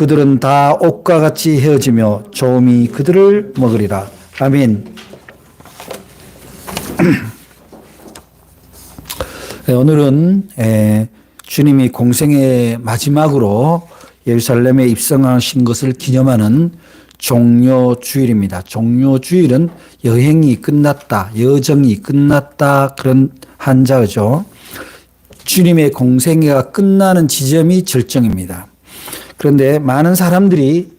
그들은 다 옥과 같이 헤어지며 조음이 그들을 먹으리라. 아멘. 오늘은 주님이 공생의 마지막으로 예루살렘에 입성하신 것을 기념하는 종료주일입니다. 종료주일은 여행이 끝났다, 여정이 끝났다 그런 한자어죠. 주님의 공생애가 끝나는 지점이 절정입니다. 그런데 많은 사람들이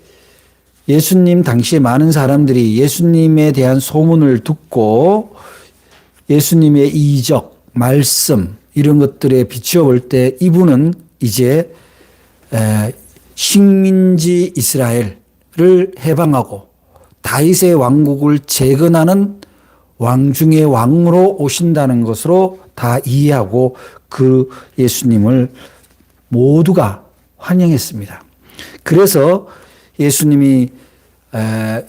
예수님 당시에 많은 사람들이 예수님에 대한 소문을 듣고 예수님의 이적, 말씀 이런 것들에 비추어 볼 때 이분은 이제 식민지 이스라엘을 해방하고 다윗의 왕국을 재건하는 왕 중의 왕으로 오신다는 것으로 다 이해하고 그 예수님을 모두가 환영했습니다. 그래서 예수님이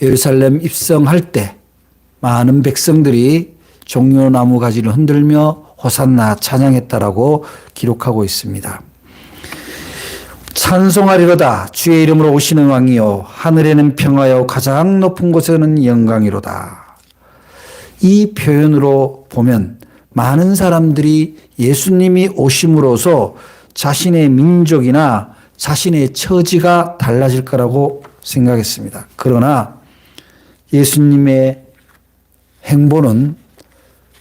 예루살렘 입성할 때 많은 백성들이 종려나무 가지를 흔들며 호산나 찬양했다라고 기록하고 있습니다. 찬송하리로다 주의 이름으로 오시는 왕이요 하늘에는 평화요 가장 높은 곳에는 영광이로다. 이 표현으로 보면 많은 사람들이 예수님이 오심으로써 자신의 민족이나 자신의 처지가 달라질 거라고 생각했습니다. 그러나 예수님의 행보는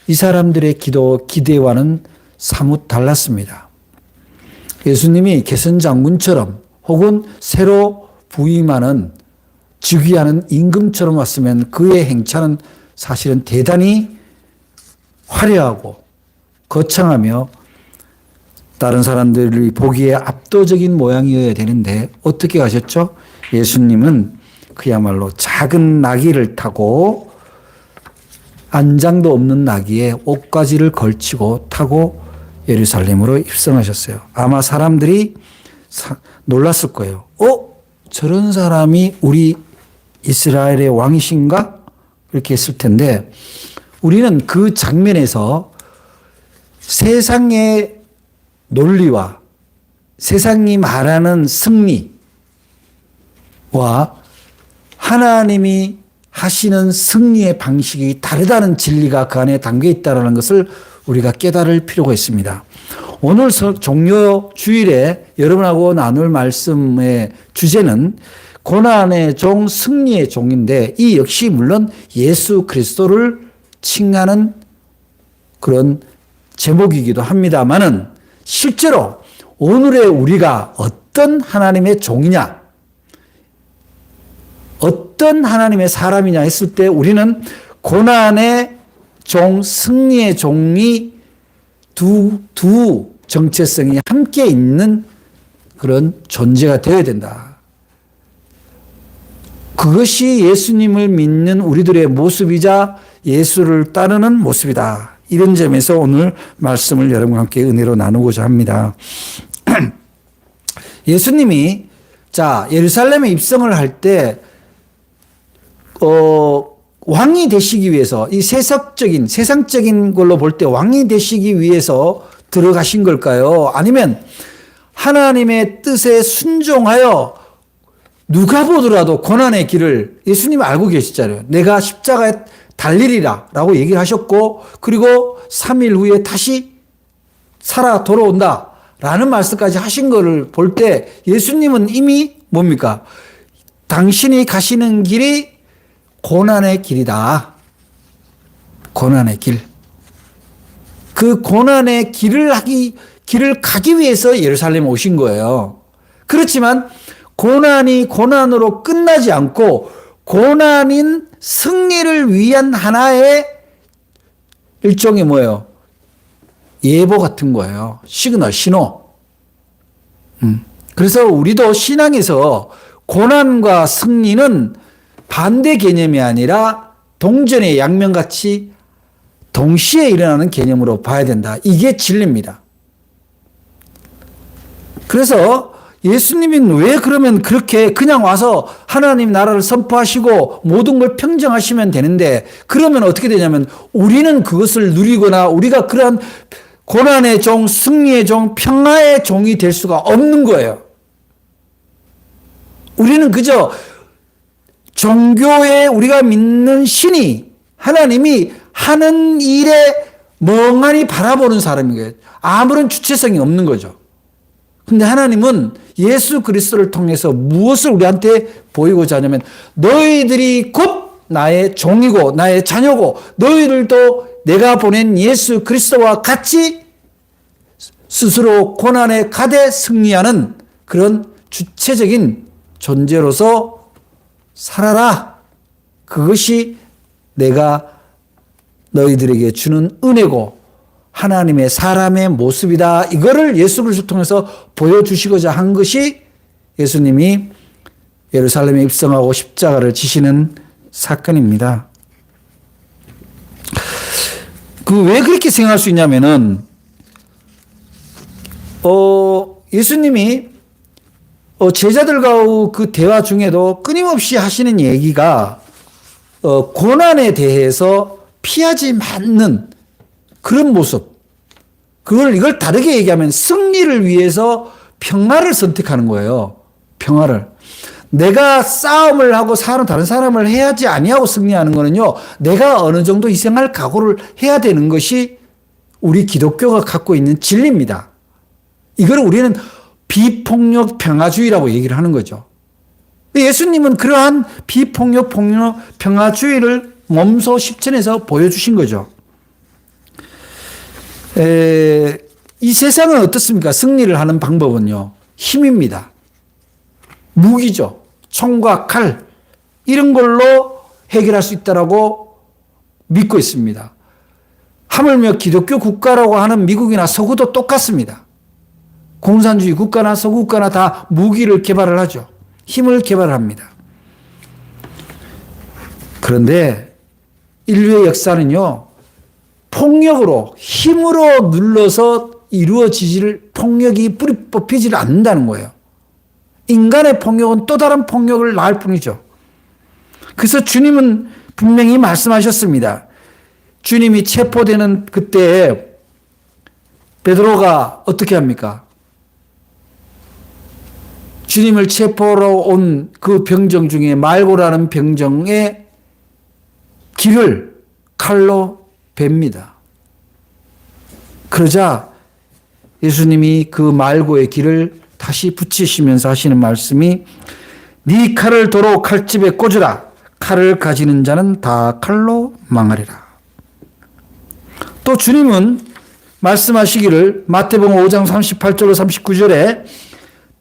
이 사람들의 기대와는 사뭇 달랐습니다. 예수님이 개선장군처럼 혹은 새로 부임하는 즉위하는 임금처럼 왔으면 그의 행차는 사실은 대단히 화려하고 거창하며 다른 사람들이 보기에 압도적인 모양이어야 되는데 어떻게 하셨죠? 예수님은 그야말로 작은 나귀를 타고 안장도 없는 나귀에 옷가지를 걸치고 타고 예루살렘으로 입성하셨어요. 아마 사람들이 놀랐을 거예요. 저런 사람이 우리 이스라엘의 왕이신가? 이렇게 했을 텐데 우리는 그 장면에서 세상의 논리와 세상이 말하는 승리와 하나님이 하시는 승리의 방식이 다르다는 진리가 그 안에 담겨 있다는 것을 우리가 깨달을 필요가 있습니다. 오늘 종료 주일에 여러분하고 나눌 말씀의 주제는 고난의 종, 승리의 종인데 이 역시 물론 예수 그리스도를 칭하는 그런 제목이기도 합니다만은 실제로 오늘의 우리가 어떤 하나님의 종이냐, 어떤 하나님의 사람이냐 했을 때 우리는 고난의 종, 승리의 종이 두 정체성이 함께 있는 그런 존재가 되어야 된다. 그것이 예수님을 믿는 우리들의 모습이자 예수를 따르는 모습이다. 이런 점에서 오늘 말씀을 여러분과 함께 은혜로 나누고자 합니다. 예수님이 예루살렘에 입성을 할 때 왕이 되시기 위해서 이 세상적인 걸로 볼 때 왕이 되시기 위해서 들어가신 걸까요? 아니면 하나님의 뜻에 순종하여 누가 보더라도 고난의 길을 예수님이 알고 계시잖아요. 내가 십자가에 달리리라 라고 얘기를 하셨고 그리고 3일 후에 다시 살아 돌아온다 라는 말씀까지 하신 거를 볼 때 예수님은 이미 뭡니까? 당신이 가시는 길이 고난의 길이다. 고난의 길. 그 고난의 길을 가기 위해서 예루살렘에 오신 거예요. 그렇지만 고난이 고난으로 끝나지 않고 고난인 승리를 위한 하나의 일종의 뭐예요? 예보 같은 거예요. 시그널, 신호. 그래서 우리도 신앙에서 고난과 승리는 반대 개념이 아니라 동전의 양면같이 동시에 일어나는 개념으로 봐야 된다. 이게 진리입니다. 그래서 예수님이 왜 그러면 그렇게 그냥 와서 하나님 나라를 선포하시고 모든 걸 평정하시면 되는데 그러면 어떻게 되냐면 우리는 그것을 누리거나 우리가 그러한 고난의 종, 승리의 종, 평화의 종이 될 수가 없는 거예요. 우리는 그저 종교에 우리가 믿는 신이 하나님이 하는 일에 멍하니 바라보는 사람인 거예요. 아무런 주체성이 없는 거죠. 근데 하나님은 예수 그리스도를 통해서 무엇을 우리한테 보이고자 하냐면 너희들이 곧 나의 종이고 나의 자녀고 너희들도 내가 보낸 예수 그리스도와 같이 스스로 고난에 가대 승리하는 그런 주체적인 존재로서 살아라. 그것이 내가 너희들에게 주는 은혜고 하나님의 사람의 모습이다. 이거를 예수 그리스도를 통해서 보여주시고자 한 것이 예수님이 예루살렘에 입성하고 십자가를 지시는 사건입니다. 왜 그렇게 생각할 수 있냐면은 예수님이 제자들과의 그 대화 중에도 끊임없이 하시는 얘기가 고난에 대해서 피하지 않는 그런 모습. 이걸 다르게 얘기하면 승리를 위해서 평화를 선택하는 거예요. 평화를. 내가 싸움을 하고 다른 사람을 해야지 아니하고 승리하는 거는요. 내가 어느 정도 희생할 각오를 해야 되는 것이 우리 기독교가 갖고 있는 진리입니다. 이걸 우리는 비폭력 평화주의라고 얘기를 하는 거죠. 예수님은 그러한 비폭력 평화주의를 몸소 실천해서 보여주신 거죠. 이 세상은 어떻습니까? 승리를 하는 방법은요. 힘입니다. 무기죠. 총과 칼 이런 걸로 해결할 수 있다라고 믿고 있습니다. 하물며 기독교 국가라고 하는 미국이나 서구도 똑같습니다. 공산주의 국가나 서구 국가나 다 무기를 개발을 하죠. 힘을 개발합니다. 그런데 인류의 역사는요. 폭력으로 힘으로 눌러서 폭력이 뿌리 뽑히지를 않는다는 거예요. 인간의 폭력은 또 다른 폭력을 낳을 뿐이죠. 그래서 주님은 분명히 말씀하셨습니다. 주님이 체포되는 그때 베드로가 어떻게 합니까? 주님을 체포하러 온 그 병정 중에 말고라는 병정의 길을 칼로 뱁니다. 그러자 예수님이 그 말고의 길을 다시 붙이시면서 하시는 말씀이 네 칼을 도로 칼집에 꽂으라. 칼을 가지는 자는 다 칼로 망하리라. 또 주님은 말씀하시기를 마태복음 5장 38절로 39절에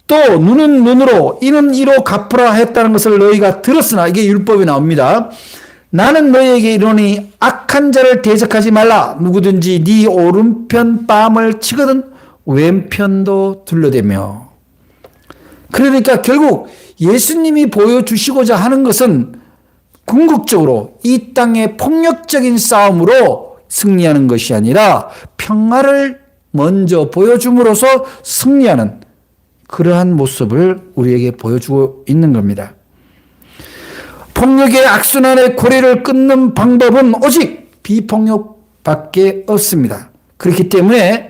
또 눈은 눈으로 이는 이로 갚으라 했다는 것을 너희가 들었으나 이게 율법에 나옵니다. 나는 너희에게 이르노니 악한 자를 대적하지 말라. 누구든지 네 오른편 뺨을 치거든 왼편도 둘러대며. 그러니까 결국 예수님이 보여주시고자 하는 것은 궁극적으로 이 땅의 폭력적인 싸움으로 승리하는 것이 아니라 평화를 먼저 보여줌으로써 승리하는 그러한 모습을 우리에게 보여주고 있는 겁니다. 폭력의 악순환의 고리를 끊는 방법은 오직 비폭력밖에 없습니다. 그렇기 때문에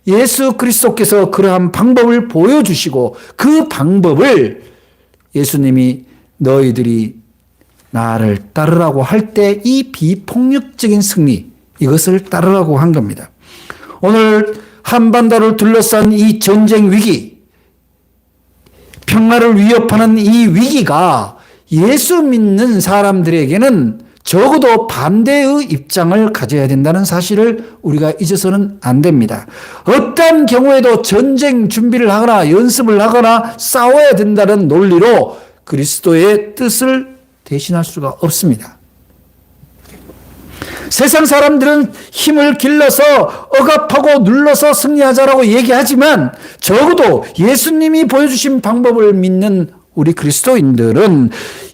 예수 그리스도께서 그러한 방법을 보여주시고 그 방법을 예수님이 너희들이 나를 따르라고 할 때 이 비폭력적인 승리 이것을 따르라고 한 겁니다. 오늘 한반도를 둘러싼 이 전쟁 위기 평화를 위협하는 이 위기가 예수 믿는 사람들에게는 적어도 반대의 입장을 가져야 된다는 사실을 우리가 잊어서는 안 됩니다. 어떤 경우에도 전쟁 준비를 하거나 연습을 하거나 싸워야 된다는 논리로 그리스도의 뜻을 대신할 수가 없습니다. 세상 사람들은 힘을 길러서 억압하고 눌러서 승리하자라고 얘기하지만 적어도 예수님이 보여주신 방법을 믿는 우리 그리스도인들은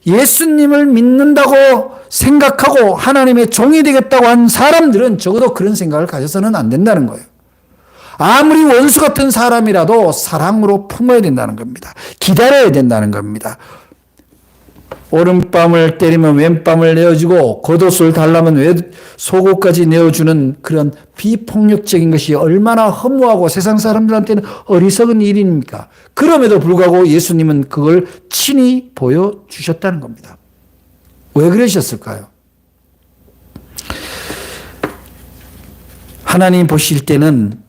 예수님을 믿는다고 생각하고 하나님의 종이 되겠다고 한 사람들은 적어도 그런 생각을 가져서는 안 된다는 거예요. 아무리 원수 같은 사람이라도 사랑으로 품어야 된다는 겁니다. 기다려야 된다는 겁니다. 오른뺨을 때리면 왼뺨을 내어주고 겉옷을 달라면 속옷까지 내어주는 그런 비폭력적인 것이 얼마나 허무하고 세상 사람들한테는 어리석은 일입니까? 그럼에도 불구하고 예수님은 그걸 친히 보여주셨다는 겁니다. 왜 그러셨을까요? 하나님 보실 때는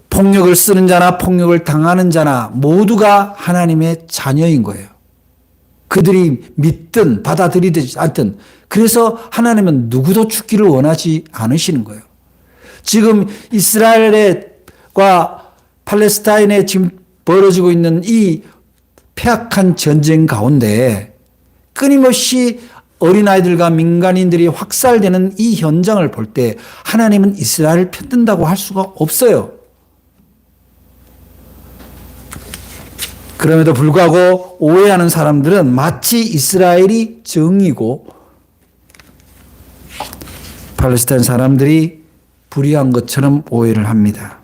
폭력을 쓰는 자나 폭력을 당하는 자나 모두가 하나님의 자녀인 거예요. 그들이 믿든 받아들이든 않든. 그래서 하나님은 누구도 죽기를 원하지 않으시는 거예요. 지금 이스라엘과 팔레스타인에 지금 벌어지고 있는 이 폐악한 전쟁 가운데 끊임없이 어린아이들과 민간인들이 확살되는 이 현장을 볼 때 하나님은 이스라엘을 편든다고 할 수가 없어요. 그럼에도 불구하고 오해하는 사람들은 마치 이스라엘이 정이고 팔레스타인 사람들이 불의한 것처럼 오해를 합니다.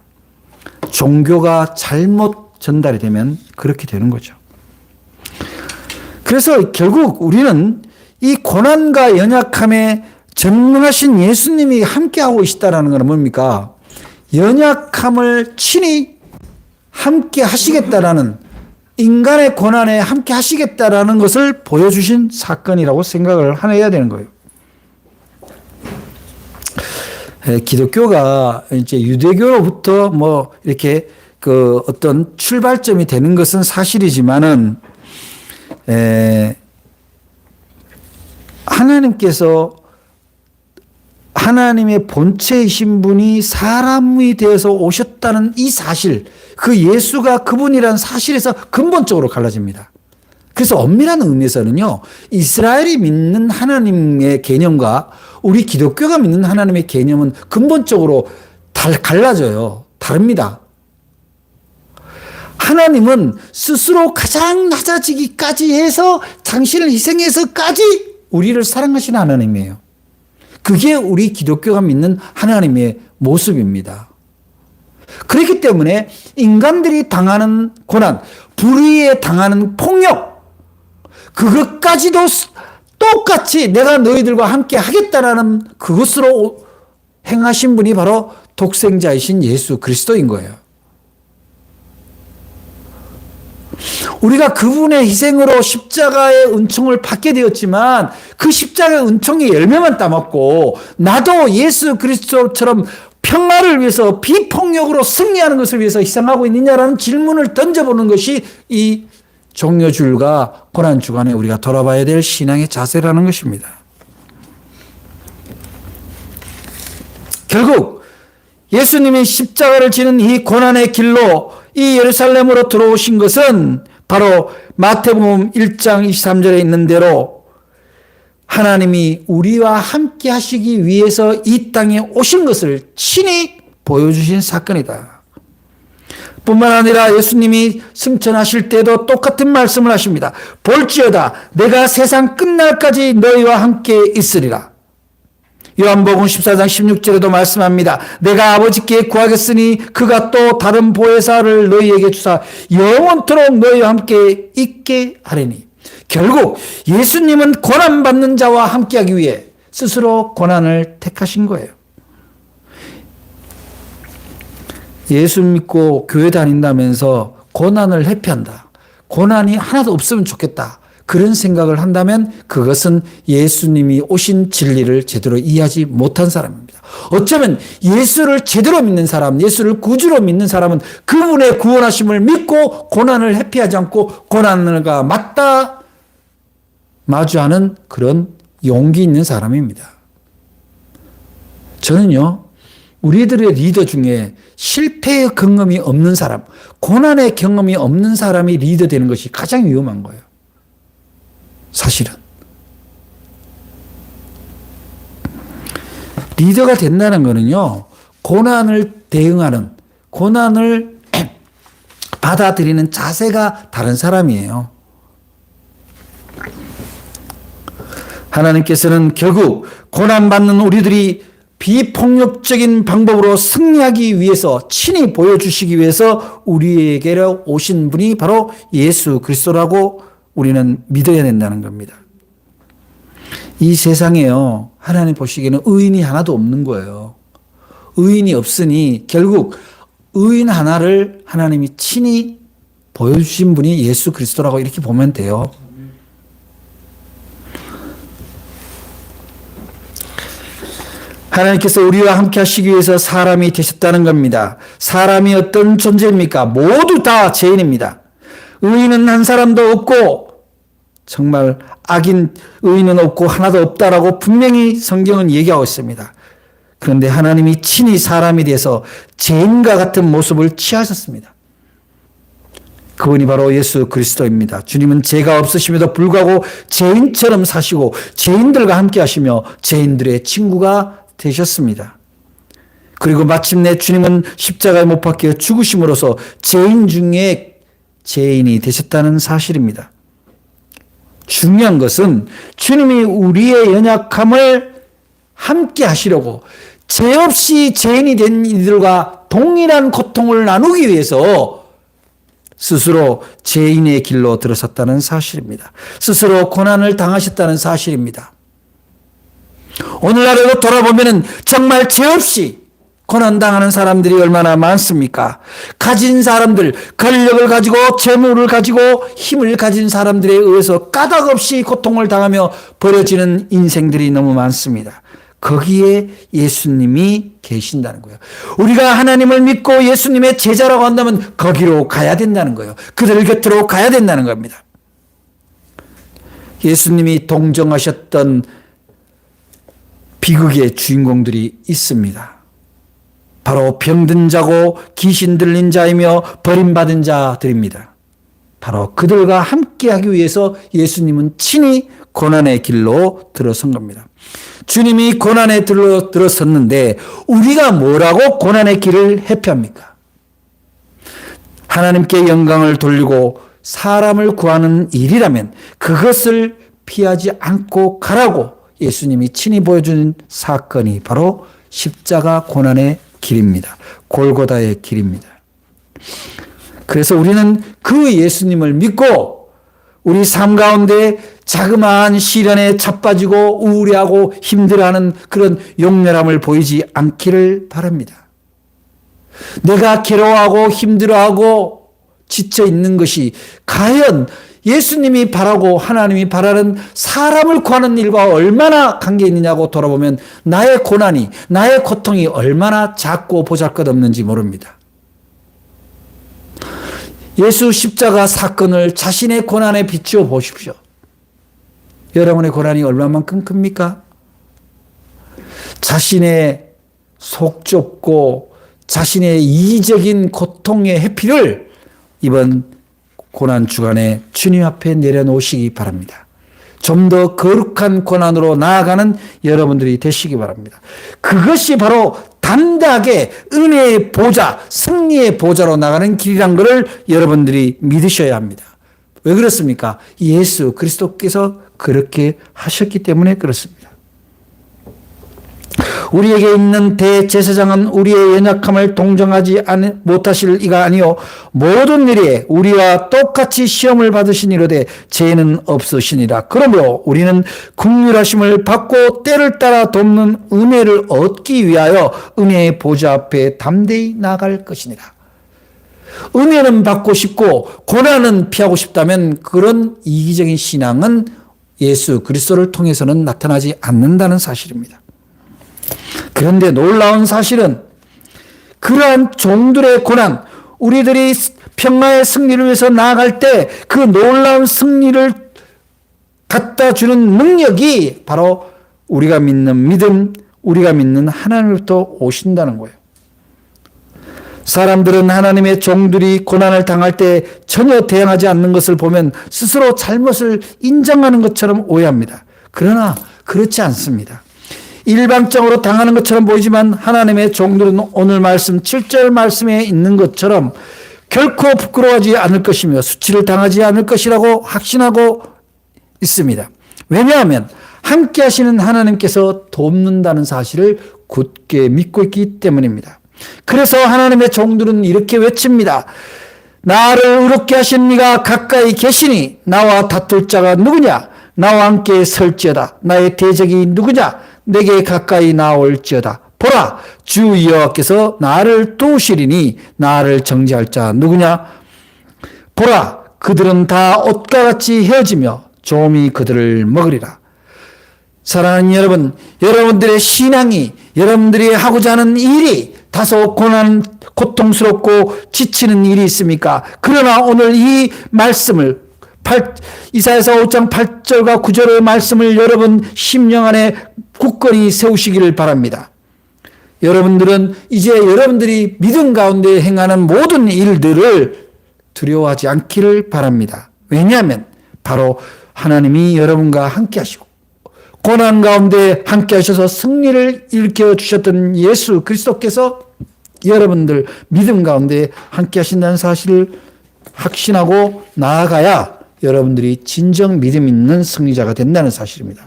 종교가 잘못 전달이 되면 그렇게 되는 거죠. 그래서 결국 우리는 이 고난과 연약함에 전능하신 예수님이 함께하고 계시다는 것은 뭡니까? 연약함을 친히 함께 하시겠다라는, 인간의 고난에 함께 하시겠다라는 것을 보여주신 사건이라고 생각을 해야 되는 거예요. 기독교가 이제 유대교로부터 뭐 이렇게 그 어떤 출발점이 되는 것은 사실이지만은, 하나님께서 하나님의 본체이신 분이 사람이 되어서 오셨다는 이 사실, 그 예수가 그분이라는 사실에서 근본적으로 갈라집니다. 그래서 엄밀한 의미에서는요, 이스라엘이 믿는 하나님의 개념과 우리 기독교가 믿는 하나님의 개념은 근본적으로 갈라져요. 다릅니다. 하나님은 스스로 가장 낮아지기까지 해서 당신을 희생해서까지 우리를 사랑하시는 하나님이에요. 그게 우리 기독교가 믿는 하나님의 모습입니다. 그렇기 때문에 인간들이 당하는 고난, 불의에 당하는 폭력, 그것까지도 똑같이 내가 너희들과 함께 하겠다라는 그것으로 행하신 분이 바로 독생자이신 예수 그리스도인 거예요. 우리가 그분의 희생으로 십자가의 은총을 받게 되었지만 그 십자가의 은총의 열매만 따먹고 나도 예수 그리스도처럼 평화를 위해서 비폭력으로 승리하는 것을 위해서 희생하고 있느냐라는 질문을 던져보는 것이 이 종려주일과 고난주간에 우리가 돌아봐야 될 신앙의 자세라는 것입니다. 결국 예수님이 십자가를 지는 이 고난의 길로 이 예루살렘으로 들어오신 것은 바로 마태복음 1장 23절에 있는 대로 하나님이 우리와 함께 하시기 위해서 이 땅에 오신 것을 친히 보여주신 사건이다. 뿐만 아니라 예수님이 승천하실 때도 똑같은 말씀을 하십니다. 볼지어다 내가 세상 끝날까지 너희와 함께 있으리라. 요한복음 14장 16절에도 말씀합니다. 내가 아버지께 구하겠으니 그가 또 다른 보혜사를 너희에게 주사 영원토록 너희와 함께 있게 하리니. 결국 예수님은 고난받는 자와 함께하기 위해 스스로 고난을 택하신 거예요. 예수 믿고 교회 다닌다면서 고난을 회피한다. 고난이 하나도 없으면 좋겠다. 그런 생각을 한다면 그것은 예수님이 오신 진리를 제대로 이해하지 못한 사람입니다. 어쩌면 예수를 제대로 믿는 사람, 예수를 구주로 믿는 사람은 그분의 구원하심을 믿고 고난을 회피하지 않고 고난과 마주하는 그런 용기 있는 사람입니다. 저는요, 우리들의 리더 중에 실패의 경험이 없는 사람, 고난의 경험이 없는 사람이 리더 되는 것이 가장 위험한 거예요. 사실은. 리더가 된다는 것은요, 고난을 대응하는, 고난을 받아들이는 자세가 다른 사람이에요. 하나님께서는 결국 고난받는 우리들이 비폭력적인 방법으로 승리하기 위해서, 친히 보여주시기 위해서 우리에게로 오신 분이 바로 예수 그리스도라고 우리는 믿어야 된다는 겁니다. 이 세상에요, 하나님 보시기에는 의인이 하나도 없는 거예요. 의인이 없으니 결국 의인 하나를 하나님이 친히 보여주신 분이 예수 그리스도라고 이렇게 보면 돼요. 하나님께서 우리와 함께 하시기 위해서 사람이 되셨다는 겁니다. 사람이 어떤 존재입니까? 모두 다 죄인입니다. 의인은 한 사람도 없고 정말 악인 의인은 없고 하나도 없다라고 분명히 성경은 얘기하고 있습니다. 그런데 하나님이 친히 사람이 돼서 죄인과 같은 모습을 취하셨습니다. 그분이 바로 예수 그리스도입니다. 주님은 죄가 없으심에도 불구하고 죄인처럼 사시고 죄인들과 함께 하시며 죄인들의 친구가 되셨습니다. 그리고 마침내 주님은 십자가에 못 박혀 죽으심으로써 죄인 중에 죄인이 되셨다는 사실입니다. 중요한 것은 주님이 우리의 연약함을 함께 하시려고 죄 없이 죄인이 된 이들과 동일한 고통을 나누기 위해서 스스로 죄인의 길로 들어섰다는 사실입니다. 스스로 고난을 당하셨다는 사실입니다. 오늘날에도 돌아보면 정말 죄 없이 고난당하는 사람들이 얼마나 많습니까? 가진 사람들, 권력을 가지고 재물을 가지고 힘을 가진 사람들에 의해서 까닭없이 고통을 당하며 버려지는 인생들이 너무 많습니다. 거기에 예수님이 계신다는 거예요. 우리가 하나님을 믿고 예수님의 제자라고 한다면 거기로 가야 된다는 거예요. 그들 곁으로 가야 된다는 겁니다. 예수님이 동정하셨던 비극의 주인공들이 있습니다. 바로 병든 자고 귀신 들린 자이며 버림받은 자들입니다. 바로 그들과 함께하기 위해서 예수님은 친히 고난의 길로 들어선 겁니다. 주님이 고난의 길로 들어섰는데 우리가 뭐라고 고난의 길을 회피합니까? 하나님께 영광을 돌리고 사람을 구하는 일이라면 그것을 피하지 않고 가라고 예수님이 친히 보여준 사건이 바로 십자가 고난의 길입니다. 골고다의 길입니다. 그래서 우리는 그 예수님을 믿고 우리 삶 가운데 자그마한 시련에 자빠지고 우울해하고 힘들어하는 그런 용렬함을 보이지 않기를 바랍니다. 내가 괴로워하고 힘들어하고 지쳐 있는 것이 과연 예수님이 바라고 하나님이 바라는 사람을 구하는 일과 얼마나 관계 있느냐고 돌아보면 나의 고난이, 나의 고통이 얼마나 작고 보잘것없는지 모릅니다. 예수 십자가 사건을 자신의 고난에 비추어 보십시오. 여러분의 고난이 얼마만큼 큽니까? 자신의 속 좁고 자신의 이기적인 고통의 회피를 이번 고난 주간에 주님 앞에 내려놓으시기 바랍니다. 좀 더 거룩한 고난으로 나아가는 여러분들이 되시기 바랍니다. 그것이 바로 담대하게 은혜의 보좌, 승리의 보좌로 나가는 길이란 것을 여러분들이 믿으셔야 합니다. 왜 그렇습니까? 예수 그리스도께서 그렇게 하셨기 때문에 그렇습니다. 우리에게 있는 대제사장은 우리의 연약함을 동정하지 못하실 이가 아니요 모든 일에 우리와 똑같이 시험을 받으시니로되 죄는 없으시니라. 그러므로 우리는 긍휼하심을 받고 때를 따라 돕는 은혜를 얻기 위하여 은혜의 보좌 앞에 담대히 나아갈 것이니라. 은혜는 받고 싶고 고난은 피하고 싶다면 그런 이기적인 신앙은 예수 그리스도를 통해서는 나타나지 않는다는 사실입니다. 그런데 놀라운 사실은 그러한 종들의 고난, 우리들이 평화의 승리를 위해서 나아갈 때 그 놀라운 승리를 갖다 주는 능력이 바로 우리가 믿는 믿음, 우리가 믿는 하나님으로부터 오신다는 거예요. 사람들은 하나님의 종들이 고난을 당할 때 전혀 대응하지 않는 것을 보면 스스로 잘못을 인정하는 것처럼 오해합니다. 그러나 그렇지 않습니다. 일방적으로 당하는 것처럼 보이지만 하나님의 종들은 오늘 말씀 7절 말씀에 있는 것처럼 결코 부끄러워하지 않을 것이며 수치를 당하지 않을 것이라고 확신하고 있습니다. 왜냐하면 함께 하시는 하나님께서 돕는다는 사실을 굳게 믿고 있기 때문입니다. 그래서 하나님의 종들은 이렇게 외칩니다. 나를 의롭게 하신 이가 가까이 계시니 나와 다툴 자가 누구냐? 나와 함께 설지어다. 나의 대적이 누구냐? 내게 가까이 나올지어다. 보라, 주 여호와께서 나를 도우시리니 나를 정죄할 자 누구냐? 보라, 그들은 다 옷과 같이 헤어지며 조음이 그들을 먹으리라. 사랑하는 여러분, 여러분들의 신앙이, 여러분들이 하고자 하는 일이 다소 고통스럽고 지치는 일이 있습니까? 그러나 오늘 이 말씀을 이사야서 5장 8절과 9절의 말씀을 여러분 심령 안에 굳건히 세우시기를 바랍니다. 여러분들은 이제 여러분들이 믿음 가운데 행하는 모든 일들을 두려워하지 않기를 바랍니다. 왜냐하면 바로 하나님이 여러분과 함께 하시고 고난 가운데 함께 하셔서 승리를 일으켜 주셨던 예수 그리스도께서 여러분들 믿음 가운데 함께 하신다는 사실을 확신하고 나아가야 여러분들이 진정 믿음 있는 승리자가 된다는 사실입니다.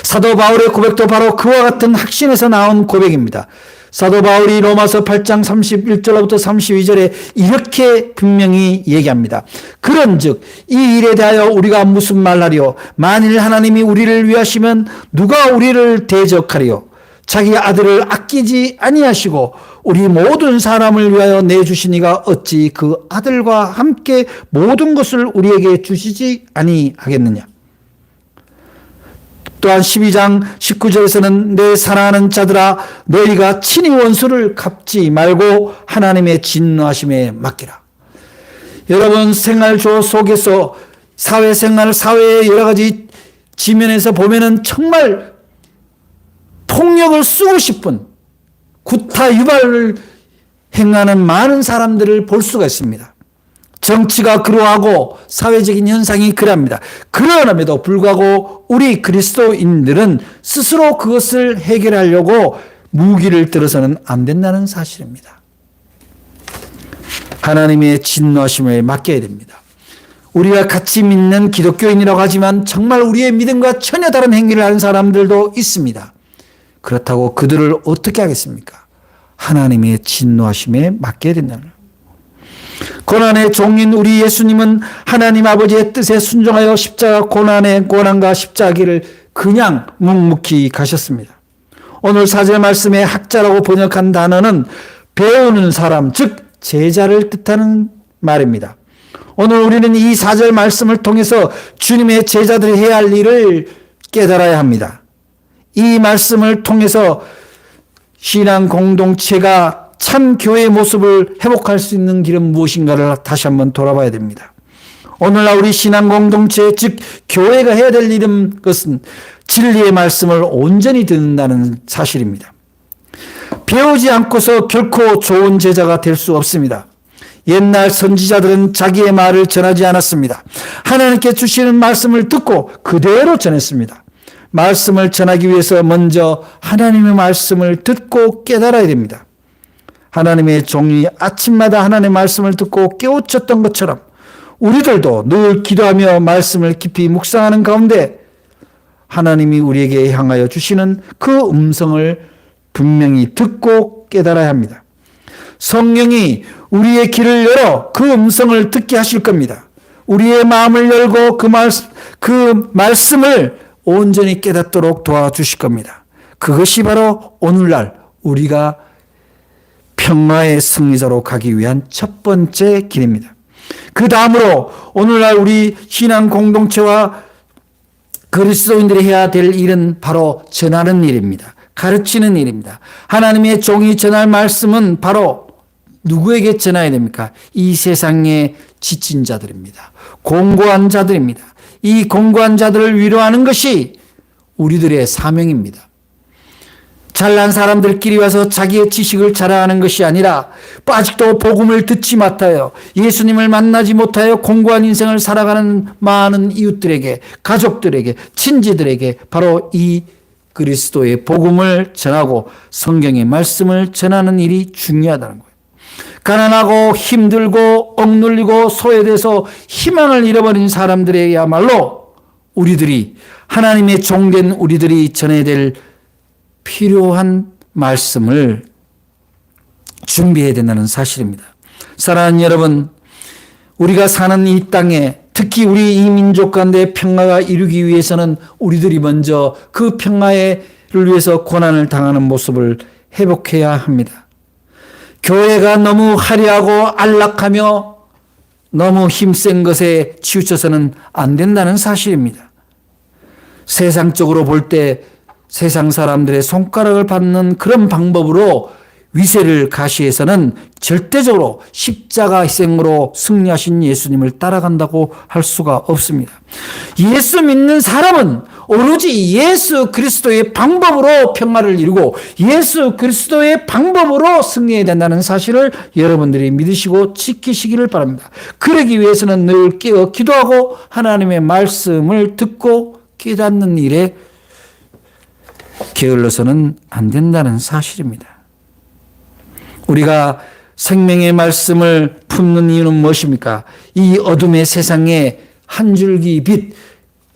사도 바울의 고백도 바로 그와 같은 확신에서 나온 고백입니다. 사도 바울이 로마서 8장 31절부터 32절에 이렇게 분명히 얘기합니다. 그런즉 이 일에 대하여 우리가 무슨 말하리요? 만일 하나님이 우리를 위하시면 누가 우리를 대적하리요? 자기 아들을 아끼지 아니하시고 우리 모든 사람을 위하여 내주시니가 어찌 그 아들과 함께 모든 것을 우리에게 주시지 아니하겠느냐? 또한 12장 19절에서는 내 사랑하는 자들아 너희가 친히 원수를 갚지 말고 하나님의 진노하심에 맡기라. 여러분 생활조 속에서 사회생활, 사회의 여러 가지 지면에서 보면은 정말 폭력을 쓰고 싶은 구타 유발을 행하는 많은 사람들을 볼 수가 있습니다. 정치가 그러하고 사회적인 현상이 그럽니다. 그럼에도 불구하고 우리 그리스도인들은 스스로 그것을 해결하려고 무기를 들어서는 안 된다는 사실입니다. 하나님의 진노하심에 맡겨야 됩니다. 우리가 같이 믿는 기독교인이라고 하지만 정말 우리의 믿음과 전혀 다른 행위를 하는 사람들도 있습니다. 그렇다고 그들을 어떻게 하겠습니까? 하나님의 진노하심에 맡겨야 된다는 거예요. 고난의 종인 우리 예수님은 하나님 아버지의 뜻에 순종하여 십자가 고난과 십자가를 그냥 묵묵히 가셨습니다. 오늘 4절 말씀에 학자라고 번역한 단어는 배우는 사람, 즉 제자를 뜻하는 말입니다. 오늘 우리는 이 4절 말씀을 통해서 주님의 제자들이 해야 할 일을 깨달아야 합니다. 이 말씀을 통해서 신앙 공동체가 참 교회의 모습을 회복할 수 있는 길은 무엇인가를 다시 한번 돌아봐야 됩니다. 오늘날 우리 신앙 공동체, 즉 교회가 해야 될 일은 것은 진리의 말씀을 온전히 듣는다는 사실입니다. 배우지 않고서 결코 좋은 제자가 될 수 없습니다. 옛날 선지자들은 자기의 말을 전하지 않았습니다. 하나님께 주시는 말씀을 듣고 그대로 전했습니다. 말씀을 전하기 위해서 먼저 하나님의 말씀을 듣고 깨달아야 됩니다. 하나님의 종이 아침마다 하나님의 말씀을 듣고 깨우쳤던 것처럼 우리들도 늘 기도하며 말씀을 깊이 묵상하는 가운데 하나님이 우리에게 향하여 주시는 그 음성을 분명히 듣고 깨달아야 합니다. 성령이 우리의 귀를 열어 그 음성을 듣게 하실 겁니다. 우리의 마음을 열고 그 말씀을 온전히 깨닫도록 도와주실 겁니다. 그것이 바로 오늘날 우리가 평화의 승리자로 가기 위한 첫 번째 길입니다. 그 다음으로 오늘날 우리 신앙 공동체와 그리스도인들이 해야 될 일은 바로 전하는 일입니다. 가르치는 일입니다. 하나님의 종이 전할 말씀은 바로 누구에게 전해야 됩니까? 이 세상에 지친 자들입니다. 공고한 자들입니다. 이 공고한 자들을 위로하는 것이 우리들의 사명입니다. 잘난 사람들끼리 와서 자기의 지식을 자랑하는 것이 아니라 아직도 복음을 듣지 못하여 예수님을 만나지 못하여 공고한 인생을 살아가는 많은 이웃들에게, 가족들에게, 친지들에게 바로 이 그리스도의 복음을 전하고 성경의 말씀을 전하는 일이 중요하다는 거예요. 가난하고 힘들고 억눌리고 소외돼서 희망을 잃어버린 사람들에야말로 우리들이 하나님의 종된 우리들이 전해야 될 필요한 말씀을 준비해야 된다는 사실입니다. 사랑하는 여러분, 우리가 사는 이 땅에 특히 우리 이 민족 가운데 평화가 이루기 위해서는 우리들이 먼저 그 평화를 위해서 고난을 당하는 모습을 회복해야 합니다. 교회가 너무 화려하고 안락하며 너무 힘센 것에 치우쳐서는 안 된다는 사실입니다. 세상적으로 볼 때 세상 사람들의 손가락을 받는 그런 방법으로 위세를 가시해서는 절대적으로 십자가 희생으로 승리하신 예수님을 따라간다고 할 수가 없습니다. 예수 믿는 사람은 오로지 예수 그리스도의 방법으로 평화를 이루고 예수 그리스도의 방법으로 승리해야 된다는 사실을 여러분들이 믿으시고 지키시기를 바랍니다. 그러기 위해서는 늘 깨어 기도하고 하나님의 말씀을 듣고 깨닫는 일에 게을러서는 안 된다는 사실입니다. 우리가 생명의 말씀을 품는 이유는 무엇입니까? 이 어둠의 세상에 한 줄기 빛,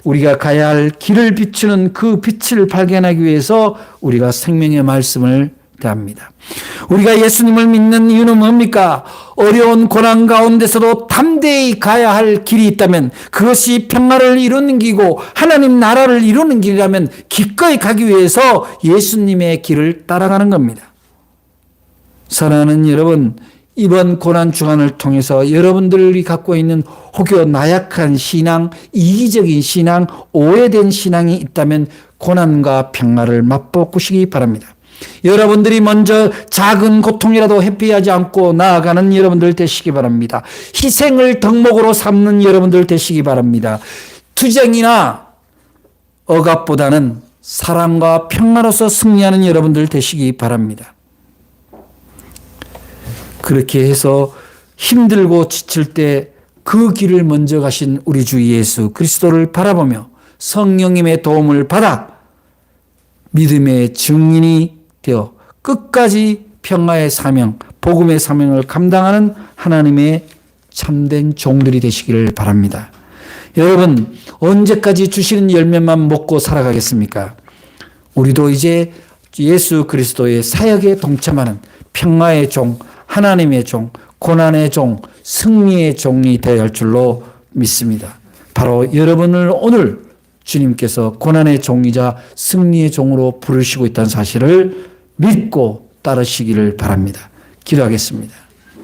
우리가 가야 할 길을 비추는 그 빛을 발견하기 위해서 우리가 생명의 말씀을 대합니다. 우리가 예수님을 믿는 이유는 뭡니까? 어려운 고난 가운데서도 담대히 가야 할 길이 있다면 그것이 평화를 이루는 길이고 하나님 나라를 이루는 길이라면 기꺼이 가기 위해서 예수님의 길을 따라가는 겁니다. 사랑하는 여러분, 이번 고난 주간을 통해서 여러분들이 갖고 있는 혹여 나약한 신앙, 이기적인 신앙, 오해된 신앙이 있다면 고난과 평화를 맛보시기 바랍니다. 여러분들이 먼저 작은 고통이라도 회피하지 않고 나아가는 여러분들 되시기 바랍니다. 희생을 덕목으로 삼는 여러분들 되시기 바랍니다. 투쟁이나 억압보다는 사랑과 평화로서 승리하는 여러분들 되시기 바랍니다. 그렇게 해서 힘들고 지칠 때 그 길을 먼저 가신 우리 주 예수 그리스도를 바라보며 성령님의 도움을 받아 믿음의 증인이 되어 끝까지 평화의 사명, 복음의 사명을 감당하는 하나님의 참된 종들이 되시기를 바랍니다. 여러분, 언제까지 주시는 열매만 먹고 살아가겠습니까? 우리도 이제 예수 그리스도의 사역에 동참하는 평화의 종, 하나님의 종, 고난의 종, 승리의 종이 되어야 할 줄로 믿습니다. 바로 여러분을 오늘 주님께서 고난의 종이자 승리의 종으로 부르시고 있다는 사실을 믿고 따르시기를 바랍니다. 기도하겠습니다.